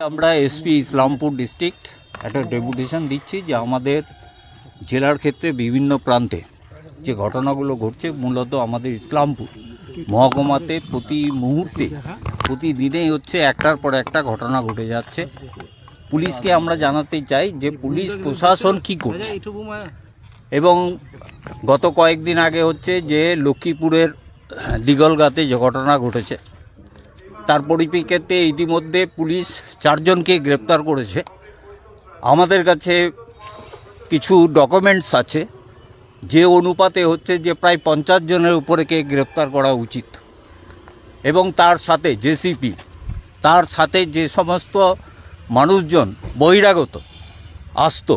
আমরা SP Islampur district একটা deputation দিচ্ছি যে আমাদের জেলার ক্ষেত্রে বিভিন্ন প্রান্তে যে ঘটনাগুলো ঘটছে মূলত আমাদের ইসলামপুর মহকুমাতে প্রতি মুহূর্তে প্রতিদিনেই হচ্ছে একটার পর একটা ঘটনা ঘটে যাচ্ছে। পুলিশকে আমরা জানাতে চাই যে পুলিশ প্রশাসন কি করছে। এবং গত কয়েকদিন আগে হচ্ছে যে লক্ষ্মীপুরের দিগলগাতে যে ঘটনা ঘটেছে তার পরিপ্রেক্ষিতে ইতিমধ্যে পুলিশ 4 জনকে গ্রেপ্তার করেছে। আমাদের কাছে কিছু ডকুমেন্টস আছে যে অনুপাতে হচ্ছে যে প্রায় 50 জনের উপরেকে গ্রেপ্তার করা উচিত। এবং তার সাথে জেসিপি তার সাথে যে সমস্ত মানুষজন বহিরাগত আসতো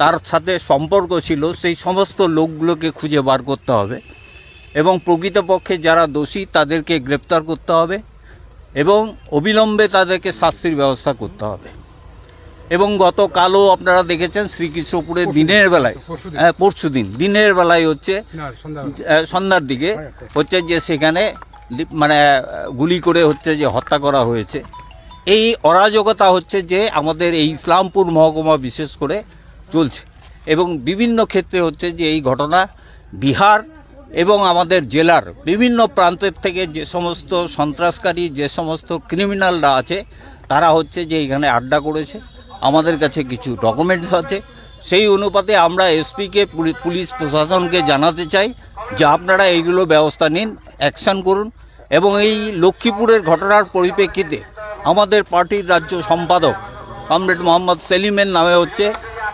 তার সাথে সম্পর্ক ছিল সেই সমস্ত লোকগুলোকে খুঁজে বার করতে হবে এবং প্রকৃতপক্ষে যারা দোষী তাদেরকে গ্রেপ্তার করতে হবে এবং অবিলম্বে তাদেরকে শাস্তির ব্যবস্থা করতে হবে। এবং গতকালও আপনারা দেখেছেন শ্রীকৃষ্ণপুরের দিনের বেলায় পরশুদিন দিনের বেলায় হচ্ছে সন্ধ্যার দিকে হচ্ছে যে সেখানে মানে গুলি করে হচ্ছে যে হত্যা করা হয়েছে। এই অরাজকতা হচ্ছে যে আমাদের এই ইসলামপুর মহকুমা বিশেষ করে চলছে এবং বিভিন্ন ক্ষেত্রে হচ্ছে যে এই ঘটনা বিহার এবং আমাদের জেলার বিভিন্ন প্রান্তের থেকে যে সমস্ত সন্ত্রাসকারী যে সমস্ত ক্রিমিনালরা আছে তারা হচ্ছে যে এখানে আড্ডা করেছে। আমাদের কাছে কিছু ডকুমেন্টস আছে, সেই অনুপাতে আমরা এসপিকে পুলিশ প্রশাসনকে জানাতে চাই যে আপনারা এইগুলো ব্যবস্থা নিন, অ্যাকশন করুন। এবং এই লক্ষ্মীপুরের ঘটনার পরিপ্রেক্ষিতে আমাদের পার্টির রাজ্য সম্পাদক কমরেড মোহাম্মদ সেলিমের নামে হচ্ছে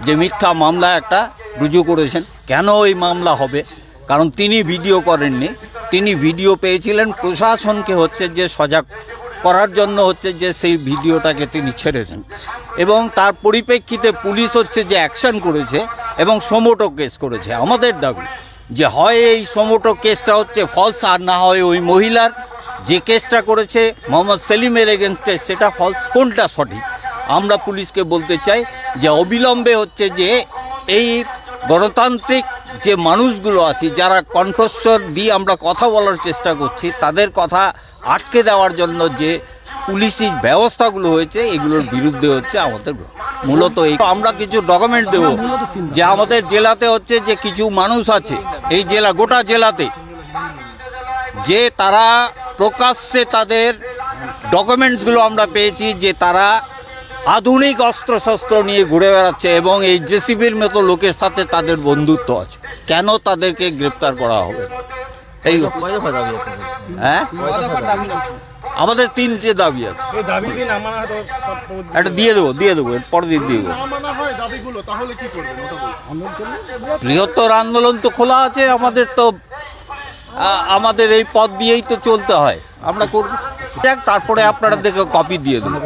যে মিথ্যা মামলা একটা রুজু করেছেন। কেন এই মামলা হবে? কারণ তিনি ভিডিও করেননি, তিনি ভিডিও পেয়েছিলেন, প্রশাসনকে হচ্ছে যে সজাগ করার জন্য হচ্ছে যে সেই ভিডিওটাকে তিনি ছেড়েছেন এবং তার পরিপ্রেক্ষিতে পুলিশ হচ্ছে যে অ্যাকশন করেছে এবং সমোটো কেস করেছে। আমাদের দাবি যে হয় এই সমোটো কেসটা হচ্ছে ফলস আর না হয় ওই মহিলার যে কেসটা করেছে মোহাম্মদ সেলিমের এগেনস্টে সেটা ফলস, কোনটা সঠিক আমরা পুলিশকে বলতে চাই যে অবিলম্বে হচ্ছে যে এই গণতান্ত্রিক যে মানুষগুলো আছে যারা কণ্ঠস্বর দিয়ে আমরা কথা বলার চেষ্টা করছি তাদের কথা আটকে দেওয়ার জন্য যে পুলিশি ব্যবস্থাগুলো হয়েছে এগুলোর বিরুদ্ধে হচ্ছে আমাদের মূলত এই আমরা কিছু ডকুমেন্ট দেব যে আমাদের জেলাতে হচ্ছে যে কিছু মানুষ আছে এই জেলা গোটা জেলাতে যে তারা প্রকাশ্যে তাদের ডকুমেন্টসগুলো আমরা পেয়েছি যে তারা আধুনিক অস্ত্রশস্ত্র নিয়ে ঘুরে বেড়াচ্ছে এবং এই জেসিবির মতো লোকের সাথে তাদের বন্ধুত্ব আছে। কেন তাদেরকে গ্রেপ্তার করা হবে? এই হ্যাঁ আমাদের 3টে দাবি আছে, একটা দিয়ে দেবো পরের দিন দিয়ে দেবো। বৃহত্তর আন্দোলন তো খোলা আছে আমাদের, তো আমাদের এই পথ দিয়েই তো চলতে হয়, আমরা করব। তারপরে আপনারা দেখে কপি দিয়ে দেবো।